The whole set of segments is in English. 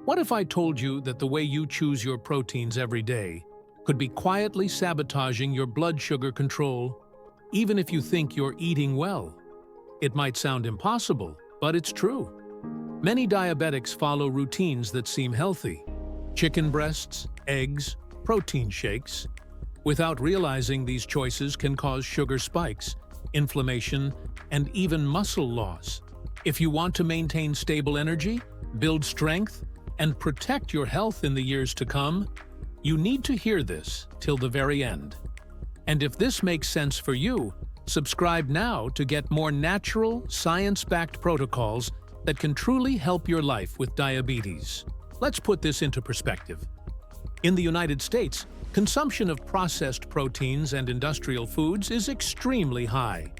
What if I told you that the way you choose your proteins every day could be quietly sabotaging your blood sugar control, even if you think you're eating well? It might sound impossible, but it's true. Many diabetics follow routines that seem healthy: chicken breasts, eggs, protein shakes, without realizing these choices can cause sugar spikes, inflammation, and even muscle loss. If you want to maintain stable energy, build strength, and protect your health in the years to come, you need to hear this till the very end. And if this makes sense for you, subscribe now to get more natural, science-backed protocols that can truly help your life with diabetes. Let's put this into perspective. In the United States, consumption of processed proteins and industrial foods is extremely high.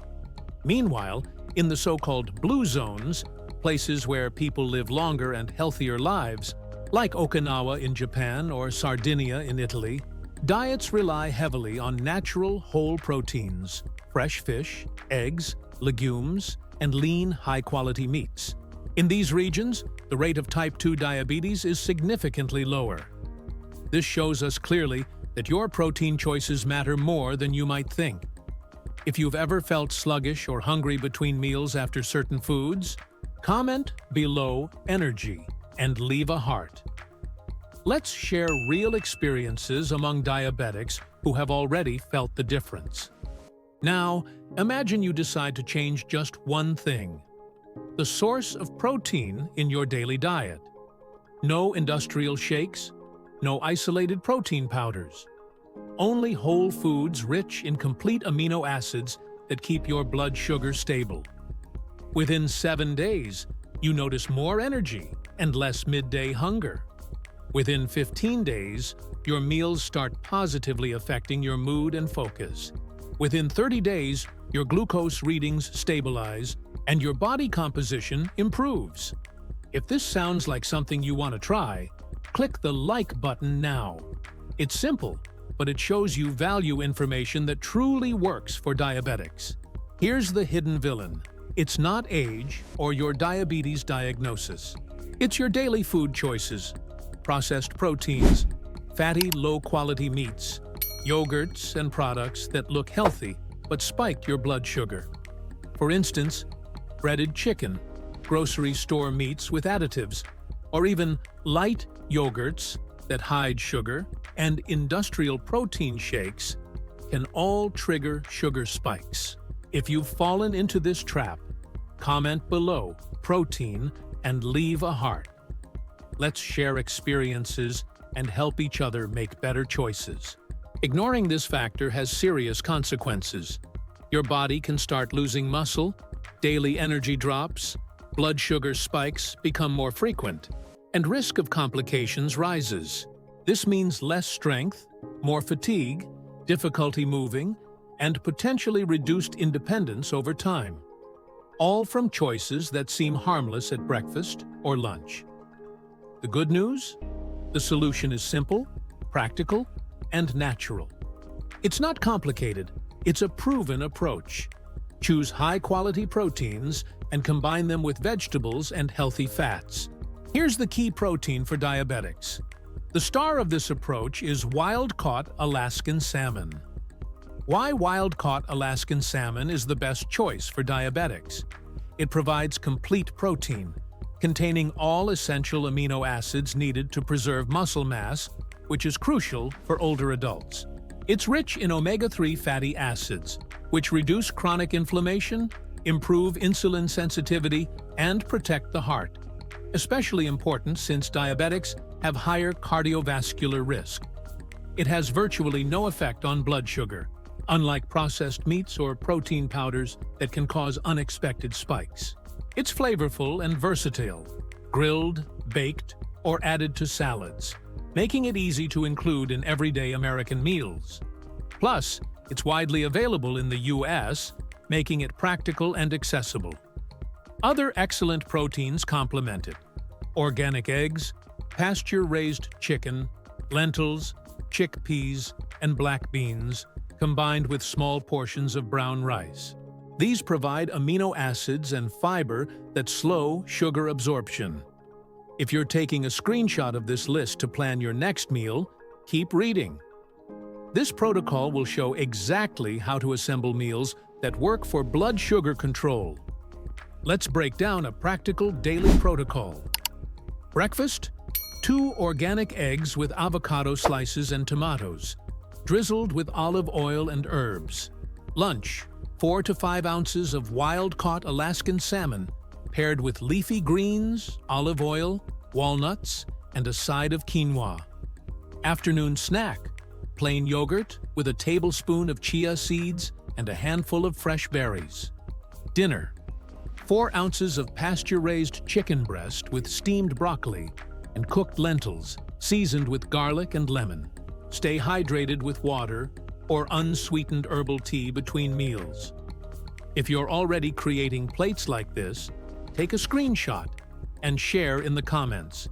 Meanwhile, in the so-called blue zones, places where people live longer and healthier lives, like Okinawa in Japan or Sardinia in Italy, diets rely heavily on natural whole proteins, fresh fish, eggs, legumes, and lean, high-quality meats. In these regions, the rate of type 2 diabetes is significantly lower. This shows us clearly that your protein choices matter more than you might think. If you've ever felt sluggish or hungry between meals after certain foods, comment below energy and leave a heart. Let's share real experiences among diabetics who have already felt the difference. Now, imagine you decide to change just one thing: the source of protein in your daily diet. No industrial shakes, no isolated protein powders. Only whole foods rich in complete amino acids that keep your blood sugar stable. Within 7 days, you notice more energy and less midday hunger. Within 15 days, your meals start positively affecting your mood and focus. Within 30 days, your glucose readings stabilize and your body composition improves. If this sounds like something you want to try, click the like button now. It's simple, but it shows you value information that truly works for diabetics. Here's the hidden villain. It's not age or your diabetes diagnosis. It's your daily food choices: processed proteins, fatty, low-quality meats, yogurts, and products that look healthy but spike your blood sugar. For instance, breaded chicken, grocery store meats with additives, or even light yogurts that hide sugar, and industrial protein shakes can all trigger sugar spikes. If you've fallen into this trap, comment below protein and leave a heart. Let's share experiences and help each other make better choices. Ignoring this factor has serious consequences. Your body can start losing muscle, daily energy drops, blood sugar spikes become more frequent, and risk of complications rises. This means less strength, more fatigue, difficulty moving, and potentially reduced independence over time. All from choices that seem harmless at breakfast or lunch. The good news? The solution is simple, practical, and natural. It's not complicated, it's a proven approach. Choose high-quality proteins and combine them with vegetables and healthy fats. Here's the key protein for diabetics. The star of this approach is wild-caught Alaskan salmon. Why wild-caught Alaskan salmon is the best choice for diabetics? It provides complete protein, containing all essential amino acids needed to preserve muscle mass, which is crucial for older adults. It's rich in omega-3 fatty acids, which reduce chronic inflammation, improve insulin sensitivity, and protect the heart. Especially important since diabetics have higher cardiovascular risk. It has virtually no effect on blood sugar, unlike processed meats or protein powders that can cause unexpected spikes. It's flavorful and versatile, grilled, baked, or added to salads, making it easy to include in everyday American meals. Plus, it's widely available in the US, making it practical and accessible. Other excellent proteins complement it: organic eggs, pasture-raised chicken, lentils, chickpeas, and black beans, combined with small portions of brown rice. These provide amino acids and fiber that slow sugar absorption. If you're taking a screenshot of this list to plan your next meal, keep reading. This protocol will show exactly how to assemble meals that work for blood sugar control. Let's break down a practical daily protocol. Breakfast: 2 organic eggs with avocado slices and tomatoes, drizzled with olive oil and herbs. Lunch: 4 to 5 ounces of wild-caught Alaskan salmon, paired with leafy greens, olive oil, walnuts, and a side of quinoa. Afternoon snack: plain yogurt with a tablespoon of chia seeds and a handful of fresh berries. Dinner: 4 ounces of pasture-raised chicken breast with steamed broccoli and cooked lentils, seasoned with garlic and lemon. Stay hydrated with water or unsweetened herbal tea between meals. If you're already creating plates like this, take a screenshot and share in the comments.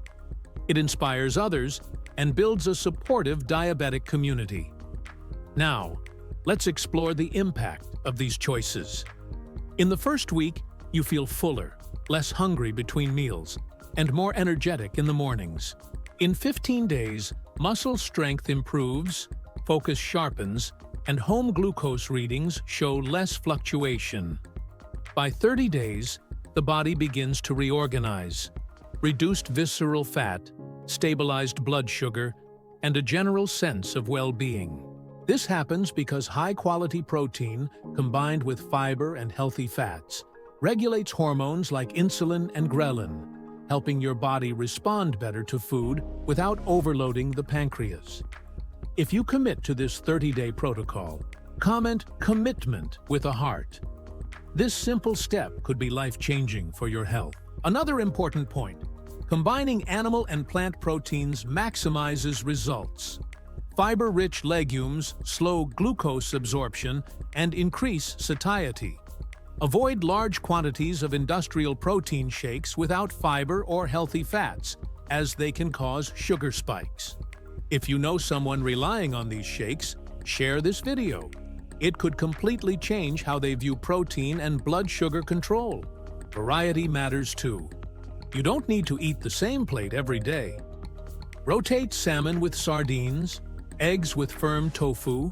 It inspires others and builds a supportive diabetic community. Now, let's explore the impact of these choices. In the first week, you feel fuller, less hungry between meals, and more energetic in the mornings. In 15 days, muscle strength improves, focus sharpens, and home glucose readings show less fluctuation. By 30 days, the body begins to reorganize. Reduced visceral fat, stabilized blood sugar, and a general sense of well-being. This happens because high-quality protein, combined with fiber and healthy fats, regulates hormones like insulin and ghrelin, helping your body respond better to food without overloading the pancreas. If you commit to this 30-day protocol, comment "commitment" with a heart. This simple step could be life-changing for your health. Another important point: combining animal and plant proteins maximizes results. Fiber-rich legumes slow glucose absorption and increase satiety. Avoid large quantities of industrial protein shakes without fiber or healthy fats, as they can cause sugar spikes. If you know someone relying on these shakes, share this video. It could completely change how they view protein and blood sugar control. Variety matters too. You don't need to eat the same plate every day. Rotate salmon with sardines, eggs with firm tofu,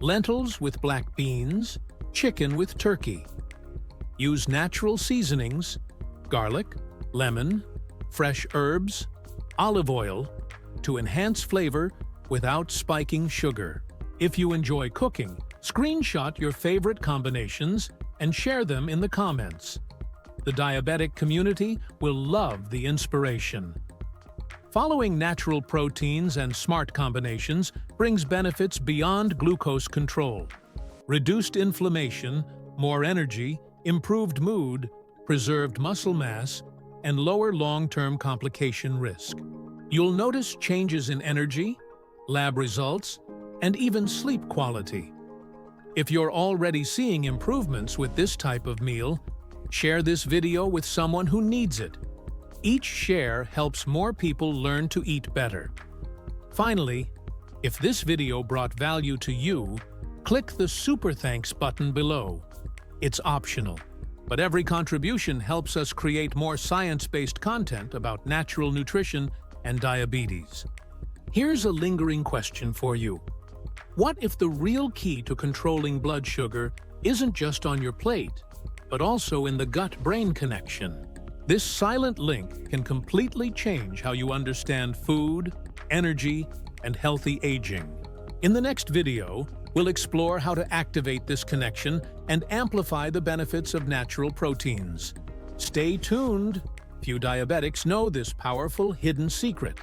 lentils with black beans, chicken with turkey. Use natural seasonings, garlic, lemon, fresh herbs, olive oil, to enhance flavor without spiking sugar. If you enjoy cooking, screenshot your favorite combinations and share them in the comments. The diabetic community will love the inspiration. Following natural proteins and smart combinations brings benefits beyond glucose control. Reduced inflammation, more energy, improved mood, preserved muscle mass, and lower long-term complication risk. You'll notice changes in energy, lab results, and even sleep quality. If you're already seeing improvements with this type of meal, share this video with someone who needs it. Each share helps more people learn to eat better. Finally, if this video brought value to you, click the Super Thanks button below. It's optional, but every contribution helps us create more science-based content about natural nutrition and diabetes. Here's a lingering question for you. What if the real key to controlling blood sugar isn't just on your plate, but also in the gut-brain connection? This silent link can completely change how you understand food, energy, and healthy aging. In the next video, we'll explore how to activate this connection and amplify the benefits of natural proteins. Stay tuned! Few diabetics know this powerful hidden secret.